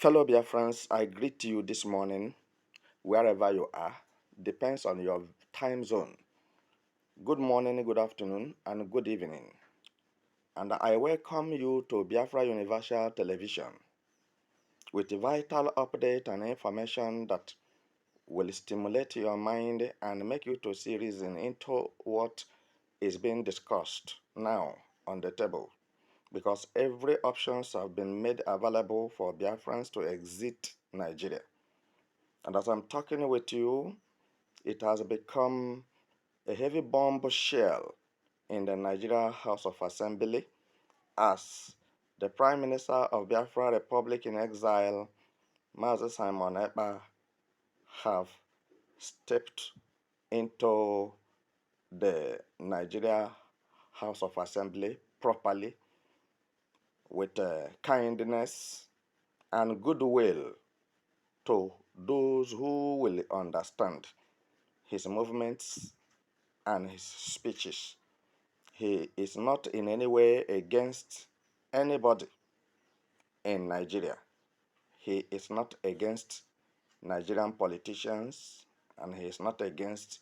Fellow Biafrans, I greet you this morning, wherever you are, depends on your time zone. Good morning, good afternoon, and good evening. And I welcome you to Biafra Universal Television with vital update and information that will stimulate your mind and make you to see reason into what is being discussed now on the table. Because every options have been made available for Biafrans to exit Nigeria. And as I'm talking with you, it has become a heavy bombshell in the Nigeria House of Assembly as the Prime Minister of Biafra Republic in exile, Mazi Simon Ekpa, have stepped into the Nigeria House of Assembly properly with kindness and goodwill to those who will understand his movements and his speeches. He is not in any way against anybody in Nigeria. He is not against Nigerian politicians, and he is not against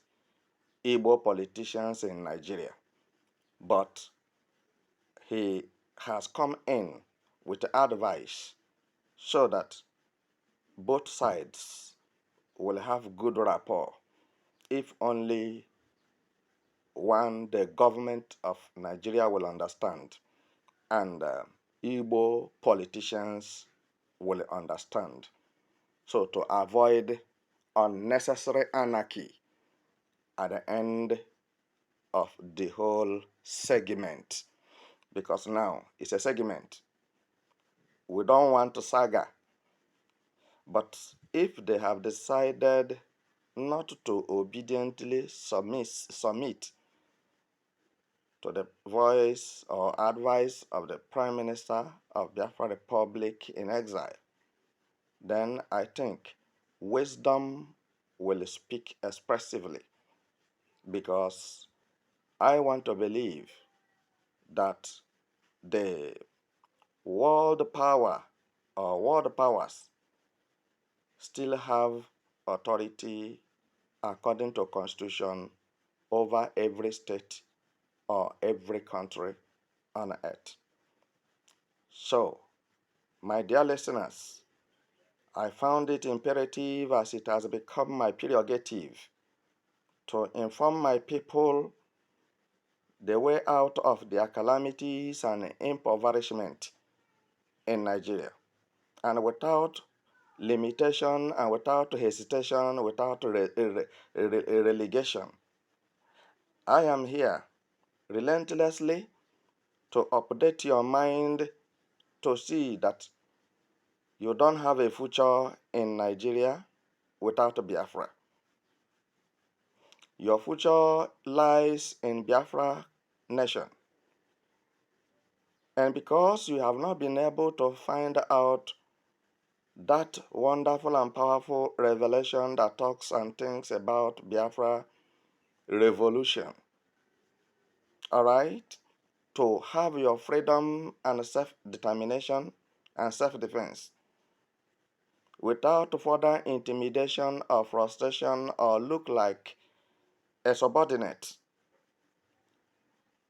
Igbo politicians in Nigeria. But he has come in with advice so that both sides will have good rapport if only the government of Nigeria will understand and Igbo politicians will understand. So to avoid unnecessary anarchy at the end of the whole segment, because now it's a segment. We don't want a saga. But if they have decided not to obediently submit to the voice or advice of the Prime Minister of Biafra Republic in exile, then I think wisdom will speak expressively, because I want to believe that the world power or world powers still have authority according to constitution over every state or every country on earth. So, my dear listeners, I found it imperative, as it has become my prerogative, to inform my people the way out of their calamities and impoverishment in Nigeria, and without limitation and without hesitation, without relegation. I am here relentlessly to update your mind to see that you don't have a future in Nigeria without Biafra. Your future lies in Biafra nation. And because you have not been able to find out that wonderful and powerful revelation that talks and thinks about Biafra revolution, all right, to have your freedom and self-determination and self-defense without further intimidation or frustration or look like a subordinate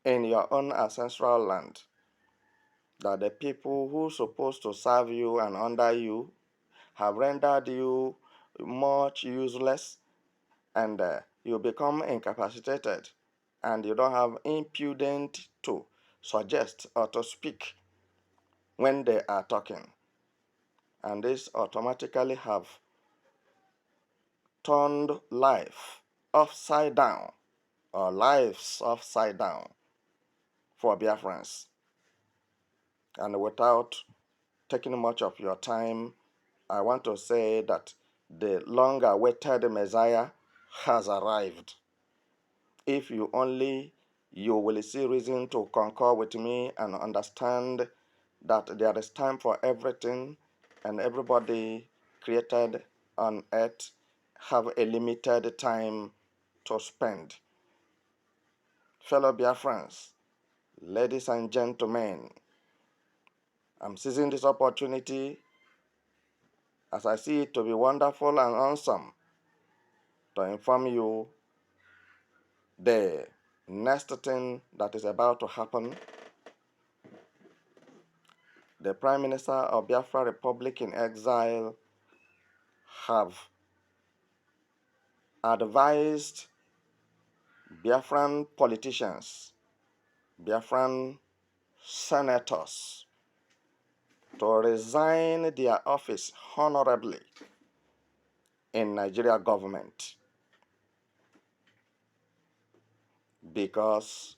in your own ancestral land, that the people who are supposed to serve you and under you have rendered you much useless, and you become incapacitated, and you don't have impudent to suggest or to speak when they are talking. And this automatically have turned life upside down, or lives upside down for Biafrans. And without taking much of your time, I want to say that the long-awaited Messiah has arrived. If you will see reason to concur with me and understand that there is time for everything, and everybody created on earth have a limited time to spend. Fellow Biafrans, ladies and gentlemen, I'm seizing this opportunity as I see it to be wonderful and awesome to inform you the next thing that is about to happen. The Prime Minister of Biafra Republic in exile have advised Biafran politicians, Biafran senators, to resign their office honorably in Nigeria government, because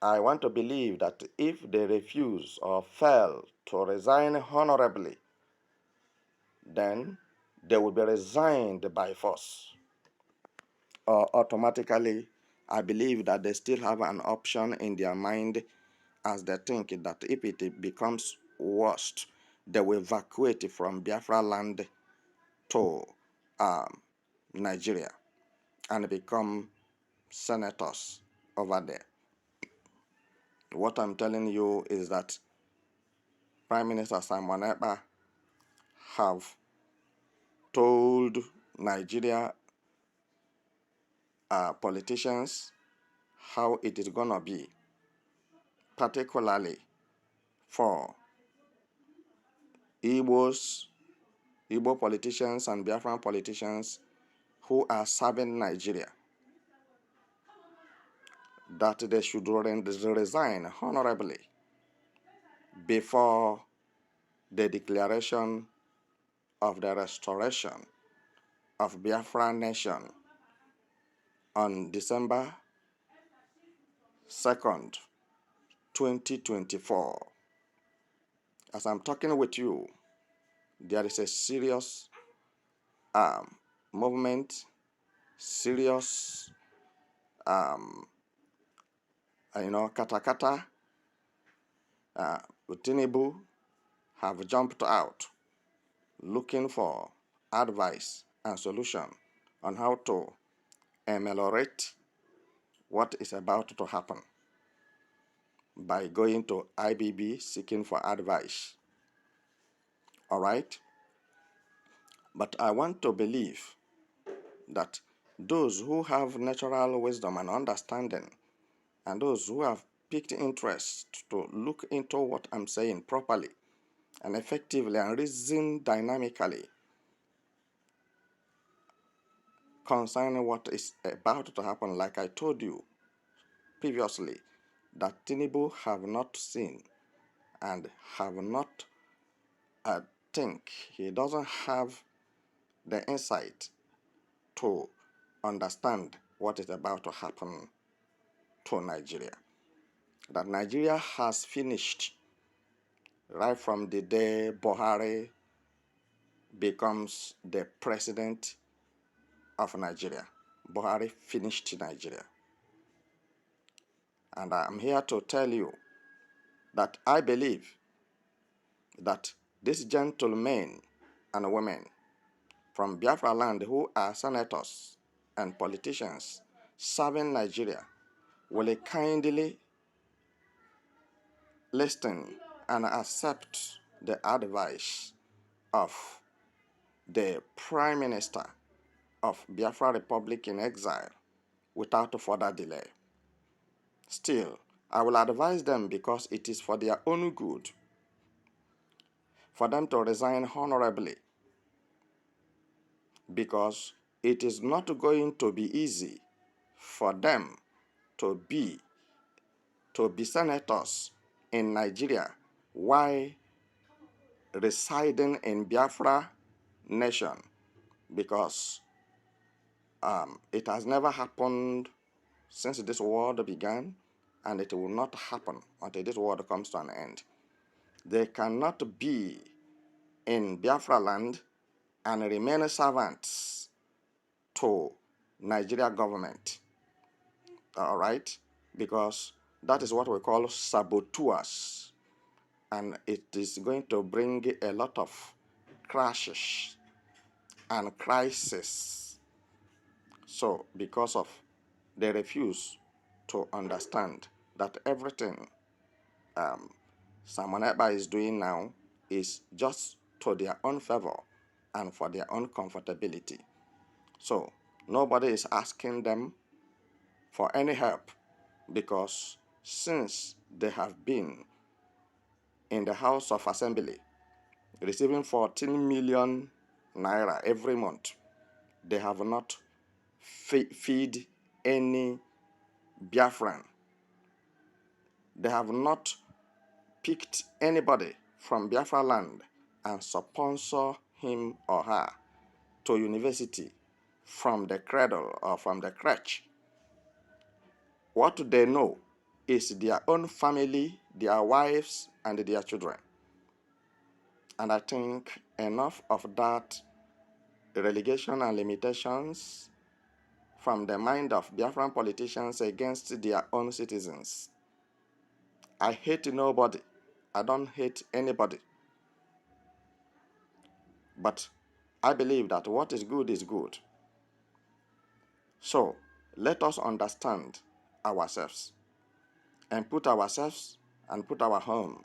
I want to believe that if they refuse or fail to resign honorably, then they will be resigned by force. Or automatically, I believe that they still have an option in their mind, as they think that if it becomes worst, they will evacuate from Biafra land to Nigeria and become senators over there. What I'm telling you is that Prime Minister Simon Ekpa have told Nigeria politicians how it is going to be, particularly for Igbo politicians and Biafran politicians who are serving Nigeria, that they should resign honorably before the declaration of the restoration of Biafra nation on December 2nd, 2024. As I'm talking with you, there is a serious movement, serious, kata Tinubu have jumped out looking for advice and solution on how to ameliorate what is about to happen by going to IBB seeking for advice. All right? But I want to believe that those who have natural wisdom and understanding, and those who have picked interest to look into what I'm saying properly and effectively and reason dynamically concerning what is about to happen, like I told you previously, that Tinubu have not seen and have not think he doesn't have the insight to understand what is about to happen to Nigeria. That Nigeria has finished right from the day Buhari becomes the president of Nigeria. Buhari finished Nigeria. And I'm here to tell you that I believe that these gentlemen and women from Biafra land who are senators and politicians serving Nigeria will kindly listen and accept the advice of the Prime Minister of Biafra Republic in exile without further delay. Still, I will advise them because it is for their own good for them to resign honorably, because it is not going to be easy for them to be senators in Nigeria while residing in Biafra nation, because it has never happened since this world began, and it will not happen until this world comes to an end. They cannot be in Biafra land and remain servants to Nigeria government. All right? Because that is what we call saboteurs. And it is going to bring a lot of crashes and crisis. So, because of they refuse to understand that everything Simon Ekpa is doing now is just to their own favor and for their own comfortability. So nobody is asking them for any help, because since they have been in the House of Assembly receiving 14 million naira every month, they have not feed any Biafran. They have not picked anybody from Biafra land and sponsor him or her to university from the cradle or from the crèche. What they know is their own family, their wives, and their children. And I think enough of that relegation and limitations from the mind of Biafran politicians against their own citizens. I hate nobody. I don't hate anybody. But I believe that what is good is good. So let us understand ourselves and put ourselves and put our home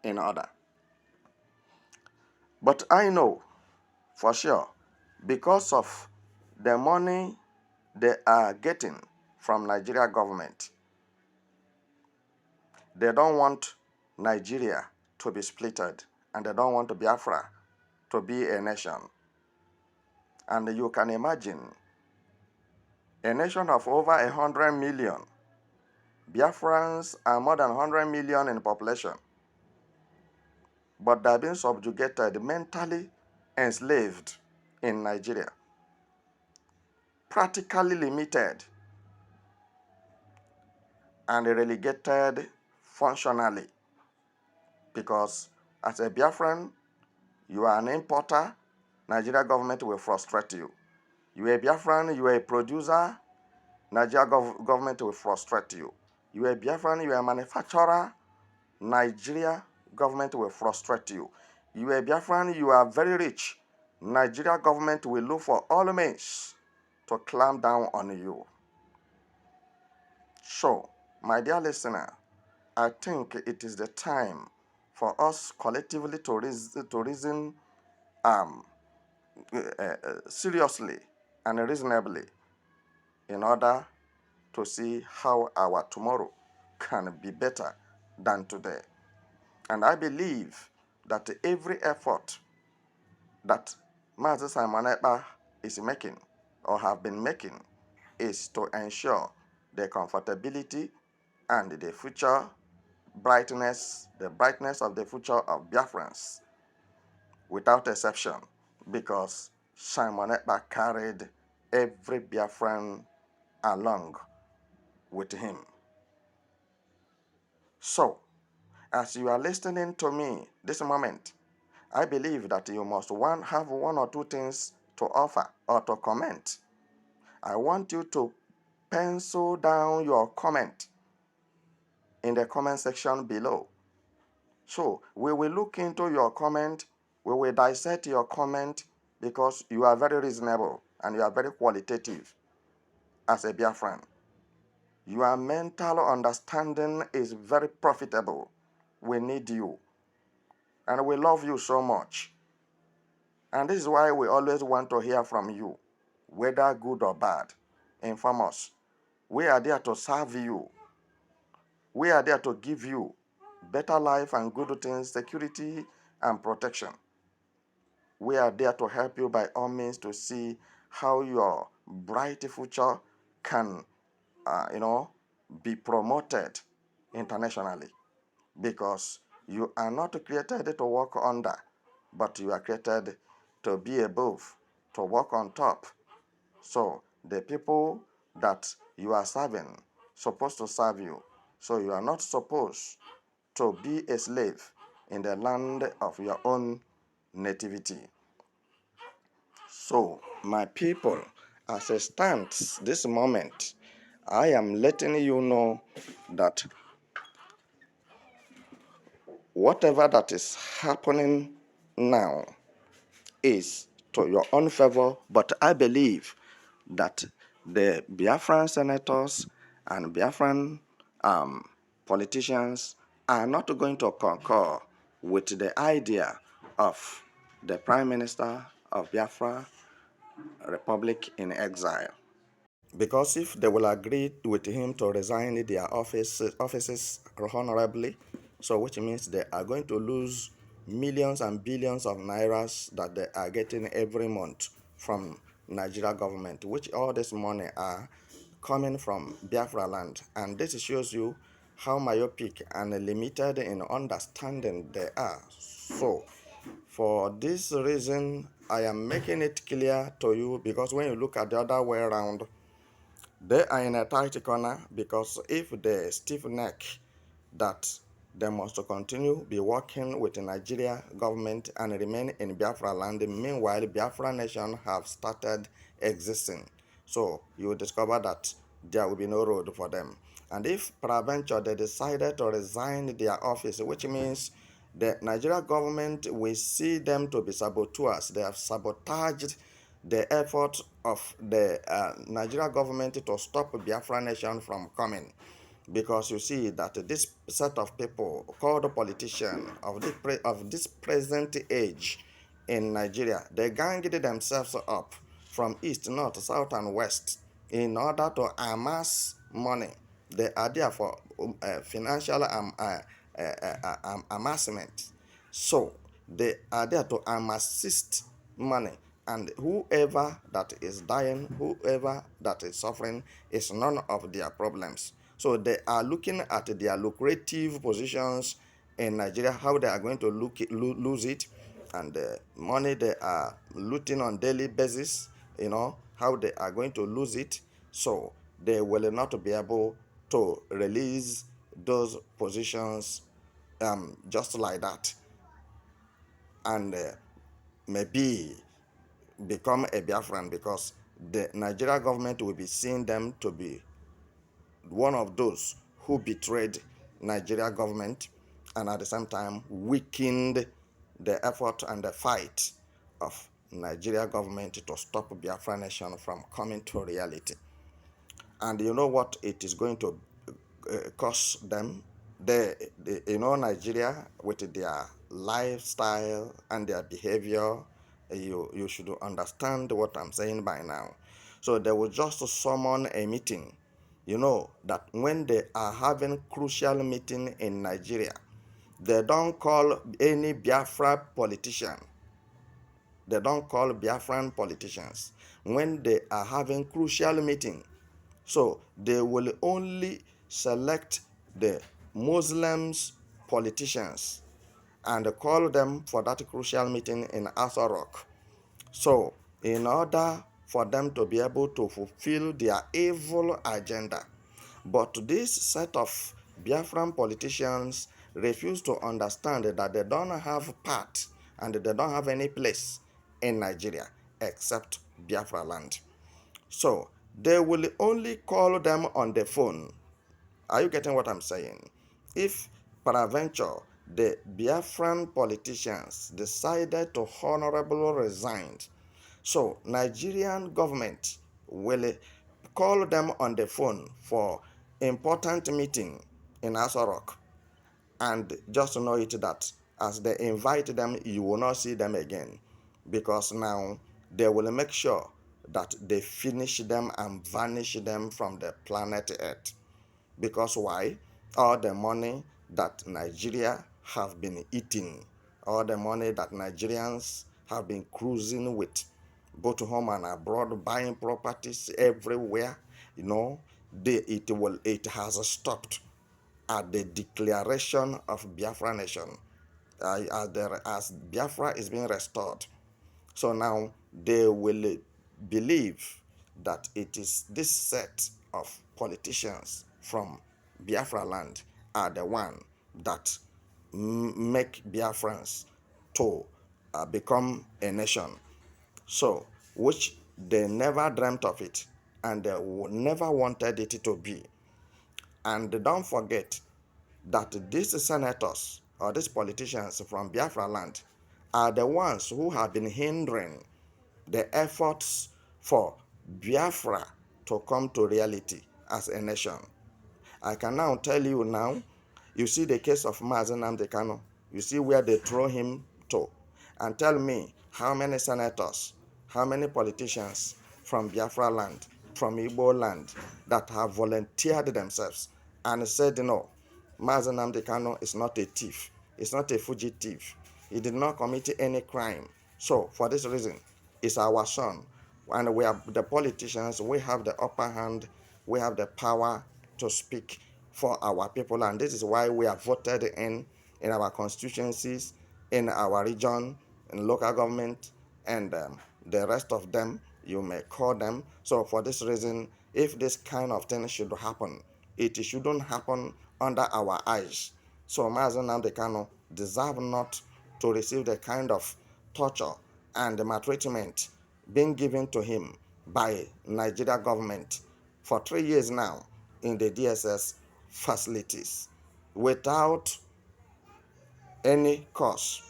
in order. But I know for sure, because of the money they are getting from Nigeria government, they don't want Nigeria to be splitted, and they don't want Biafra to be a nation. And you can imagine a nation of over 100 million. Biafrans are more than 100 million in population, but they are being subjugated, mentally enslaved in Nigeria, practically limited and relegated functionally, because as a Biafran, you are an importer, Nigeria government will frustrate you. You are a Biafran, you are a producer, Nigeria government will frustrate you. You are a Biafran, you are a manufacturer, Nigeria government will frustrate you. You are a Biafran, you are very rich, Nigeria government will look for all means to clamp down on you. So, my dear listener, I think it is the time for us collectively to reason seriously and reasonably in order to see how our tomorrow can be better than today. And I believe that every effort that Mazi Simon Ekpa is making or have been making is to ensure the comfortability and the future brightness, the brightness of the future of Biafrans, without exception, because Simon Ekpa carried every Biafran along with him. So, as you are listening to me this moment, I believe that you must have one or two things to offer or to comment. I want you to pencil down your comment in the comment section below. So we will look into your comment, we will dissect your comment, because you are very reasonable and you are very qualitative as a Biafran. Your mental understanding is very profitable. We need you. And we love you so much. And this is why we always want to hear from you, whether good or bad. Inform us. We are there to serve you. We are there to give you better life and good things, security and protection. We are there to help you by all means to see how your bright future can, be promoted internationally. Because you are not created to walk under, but you are created to be above, to walk on top. So the people that you are serving supposed to serve you. So you are not supposed to be a slave in the land of your own nativity. So, my people, as it stands this moment, I am letting you know that whatever that is happening now is to your own favor, but I believe that the Biafran senators and Biafran politicians are not going to concur with the idea of the Prime Minister of Biafra Republic in exile. Because if they will agree with him to resign their offices honorably, so which means they are going to lose millions and billions of nairas that they are getting every month from Nigeria government, which all this money are coming from Biafra land. And this shows you how myopic and limited in understanding they are. So, for this reason, I am making it clear to you, because when you look at the other way around, they are in a tight corner, because if they stiff neck that they must continue be working with the Nigeria government and remain in Biafra land, meanwhile Biafra nation have started existing. So you will discover that there will be no road for them. And if peradventure they decided to resign their office, which means the Nigeria government will see them to be saboteurs. They have sabotaged the effort of the Nigeria government to stop Biafra nation from coming. Because you see that this set of people called politicians of this present age in Nigeria, they ganged themselves up from east, north, south, and west in order to amass money. They are there for financial amassment. So they are there to assist money, and whoever that is dying, whoever that is suffering, is none of their problems. So they are looking at their lucrative positions in Nigeria, how they are going to lose it, and the money they are looting on daily basis, how they are going to lose it. So they will not be able to release those positions just like that, and maybe become a Biafran, because the Nigeria government will be seeing them to be one of those who betrayed Nigeria government, and at the same time weakened the effort and the fight of Nigeria government to stop Biafra nation from coming to reality. And you know what it is going to cost them? Nigeria, with their lifestyle and their behavior, you should understand what I'm saying by now. So they will just summon a meeting. That when they are having crucial meeting in Nigeria, they don't call any Biafra politician. They don't call Biafran politicians when they are having crucial meeting. So they will only select the Muslims politicians and call them for that crucial meeting in Aso Rock. So in order for them to be able to fulfill their evil agenda. But this set of Biafran politicians refuse to understand that they don't have part and they don't have any place in Nigeria except Biafra land. So they will only call them on the phone. Are you getting what I'm saying? If peradventure the Biafran politicians decided to honorably resign, so Nigerian government will call them on the phone for important meeting in Aso Rock, and just know it that as they invite them, you will not see them again, because now they will make sure that they finish them and vanish them from the planet Earth. Because why? All the money that Nigeria have been eating, all the money that Nigerians have been cruising with, both home and abroad, buying properties everywhere, it has stopped at the declaration of Biafra nation, as Biafra is being restored. So now they will believe that it is this set of politicians from Biafra land are the one that make Biafrans to become a nation. So, which they never dreamt of it, and they never wanted it to be. And don't forget that these senators or these politicians from Biafra land are the ones who have been hindering the efforts for Biafra to come to reality as a nation. I can now tell you now, you see the case of Mazi Nnamdi Kanu. You see where they throw him to. And tell me how many senators, how many politicians from Biafra land, from Igbo land, that have volunteered themselves and said, no, Mazen Nnamdi Kanu is not a thief. It's not a fugitive. He did not commit any crime. So, for this reason, it's our son. And we are the politicians, we have the upper hand, we have the power to speak for our people. And this is why we are voted in our constituencies, in our region, in local government, and the rest of them, you may call them. So for this reason, if this kind of thing should happen, it shouldn't happen under our eyes. So Mazen Nnamdi Kanu deserve not to receive the kind of torture and maltreatment being given to him by Nigeria government for 3 years now in the DSS facilities without any cause.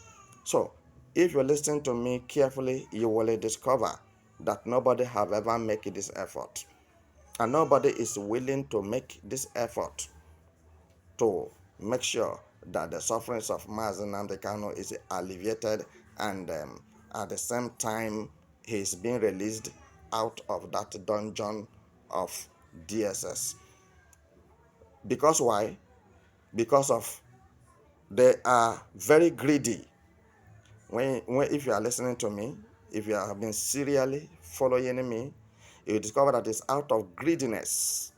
So, if you listen to me carefully, you will discover that nobody have ever made this effort. And nobody is willing to make this effort to make sure that the sufferings of Mazen Nnamdi Kanu is alleviated, and at the same time, he is being released out of that dungeon of DSS. Because why? Because of they are very greedy. If you are listening to me, if you have been serially following me, you will discover that it's out of greediness.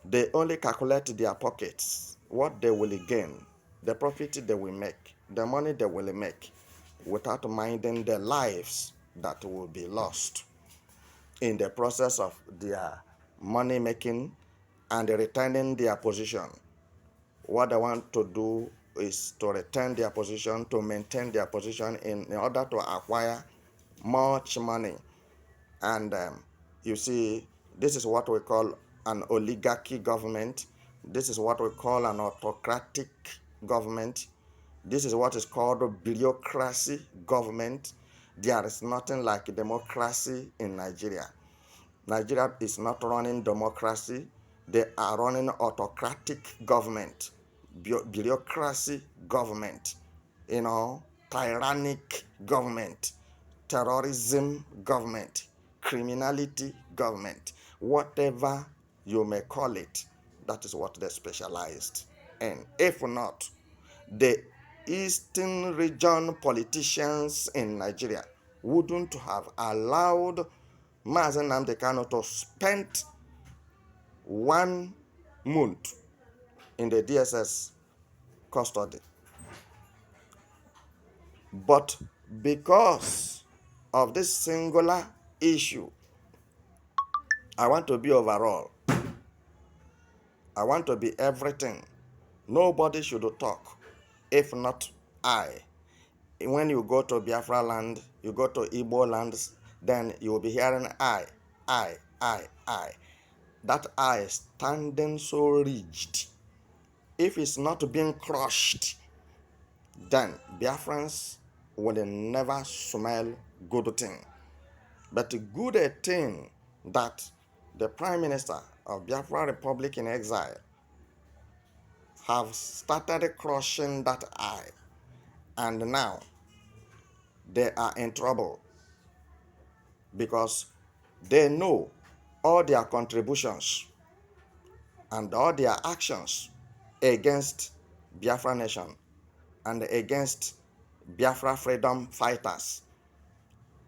They only calculate their pockets, what they will gain, the profit they will make, the money they will make, without minding the lives that will be lost in the process of their money making and retaining their position. What they want to do is to retain their position, to maintain their position in order to acquire much money. And you see, this is what we call an oligarchy government. This is what we call an autocratic government. This is what is called a bureaucracy government. There is nothing like democracy in Nigeria. Nigeria is not running democracy. They are running autocratic government, bureaucracy government, tyrannic government, terrorism government, criminality government, whatever you may call it. That is what they specialized in. If not, the Eastern region politicians in Nigeria wouldn't have allowed Mazen Nnamdi Kanu to spend 1 month in the DSS custody. But because of this singular issue, I want to be overall. I want to be everything. Nobody should talk if not I. When you go to Biafra land, you go to Igbo lands, then you will be hearing I. That I standing so rigid. If it's not being crushed, then Biafrans will never smell good thing. But a good thing that the Prime Minister of Biafra Republic in exile have started crushing that eye, and now they are in trouble because they know all their contributions and all their actions against Biafra nation and against Biafra freedom fighters.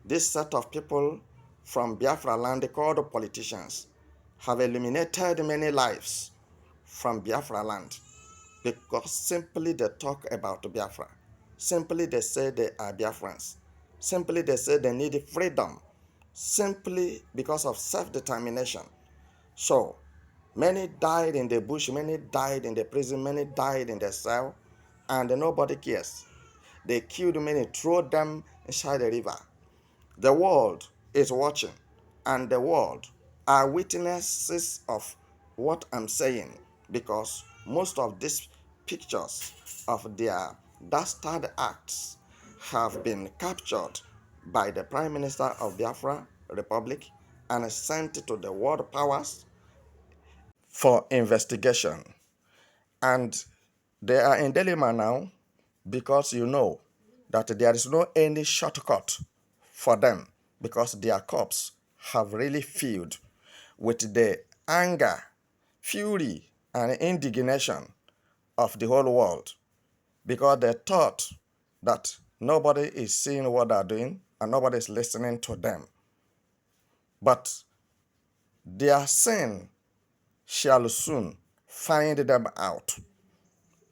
This set of people from Biafra land called politicians have eliminated many lives from Biafra land because simply they talk about Biafra. Simply they say they are Biafrans. Simply they say they need freedom. Simply because of self-determination. So, many died in the bush, many died in the prison, many died in the cell, and nobody cares. They killed many, threw them inside the river. The world is watching, and the world are witnesses of what I'm saying, because most of these pictures of their dastard acts have been captured by the Prime Minister of Biafra Republic and sent to the world powers for investigation. And they are in dilemma now because you know that there is no any shortcut for them, because their cups have really filled with the anger, fury, and indignation of the whole world, because they thought that nobody is seeing what they're doing and nobody is listening to them. But their sin shall soon find them out,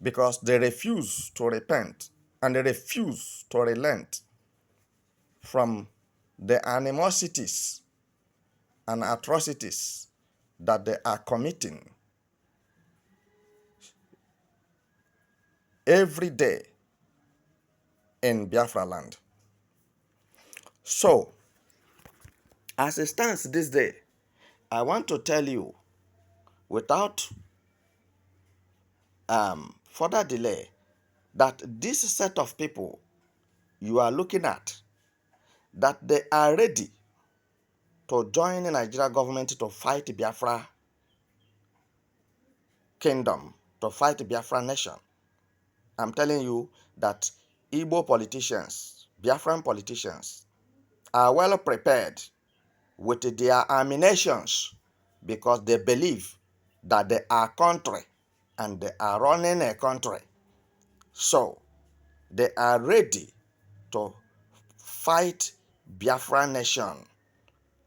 because they refuse to repent and they refuse to relent from the animosities and atrocities that they are committing every day in Biafra land. So, as it stands this day, I want to tell you, without further delay, that this set of people you are looking at, that they are ready to join the Nigeria government to fight Biafra kingdom, to fight Biafra nation. I'm telling you that Igbo politicians, Biafran politicians, are well prepared with their ammunitions, because they believe that they are country and they are running a country. So they are ready to fight Biafra nation.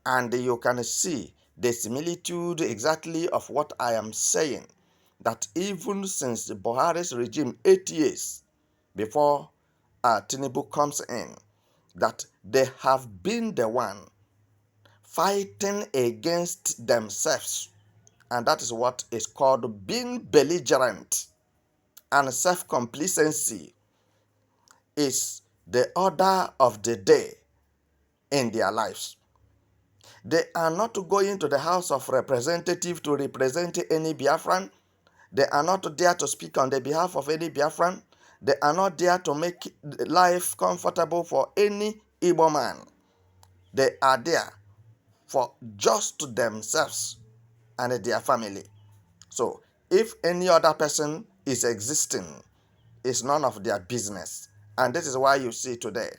And you can see the similitude exactly of what I am saying, that even since Buhari's regime 8 years before Tinubu comes in, that they have been the one fighting against themselves. And that is what is called being belligerent. And self-complacency is the order of the day in their lives. They are not going to the House of Representatives to represent any Biafran. They are not there to speak on the behalf of any Biafran. They are not there to make life comfortable for any Igbo man. They are there for just themselves and their family. So, if any other person is existing, it's none of their business. And this is why you see today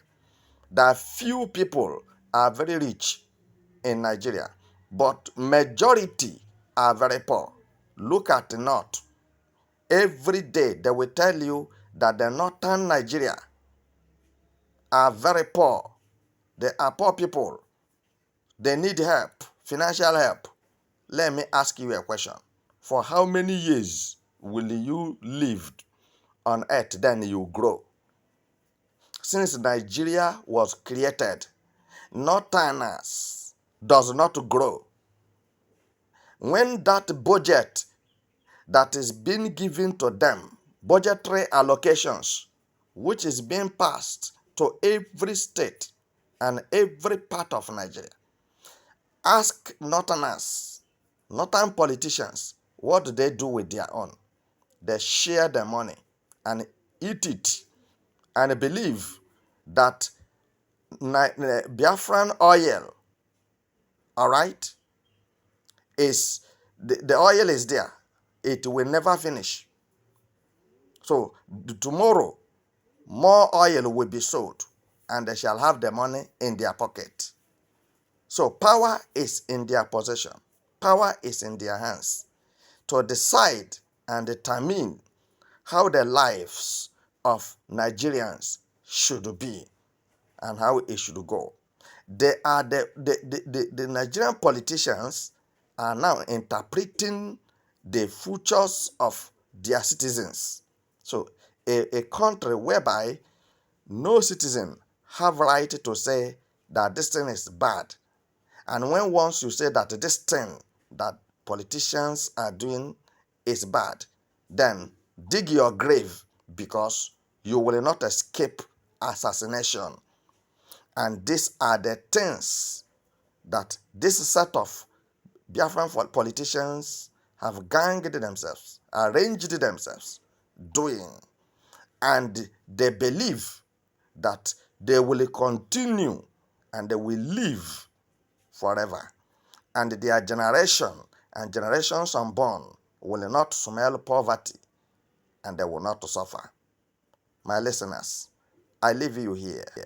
that few people are very rich in Nigeria, but majority are very poor. Look at the north. Every day they will tell you that the northern Nigeria are very poor. They are poor people. They need help, financial help. Let me ask you a question. For how many years will you live on earth, then you grow? Since Nigeria was created, northerners does not grow. When that budget that is being given to them, budgetary allocations, which is being passed to every state and every part of Nigeria, ask northerners, northern politicians, what do they do with their own? They share the money and eat it and believe that Biafran oil, all right, is the oil is there. It will never finish. So tomorrow, more oil will be sold and they shall have the money in their pocket. So power is in their possession. Power is in their hands to decide and determine how the lives of Nigerians should be and how it should go. They are the Nigerian politicians are now interpreting the futures of their citizens. So a country whereby no citizen have right to say that this thing is bad. And when once you say that this thing that politicians are doing is bad, then dig your grave, because you will not escape assassination. And these are the things that this set of Biafran politicians have ganged themselves, arranged themselves, doing. And they believe that they will continue and they will live forever. And their generation and generations unborn will not smell poverty and they will not suffer. my listeners. I leave you here.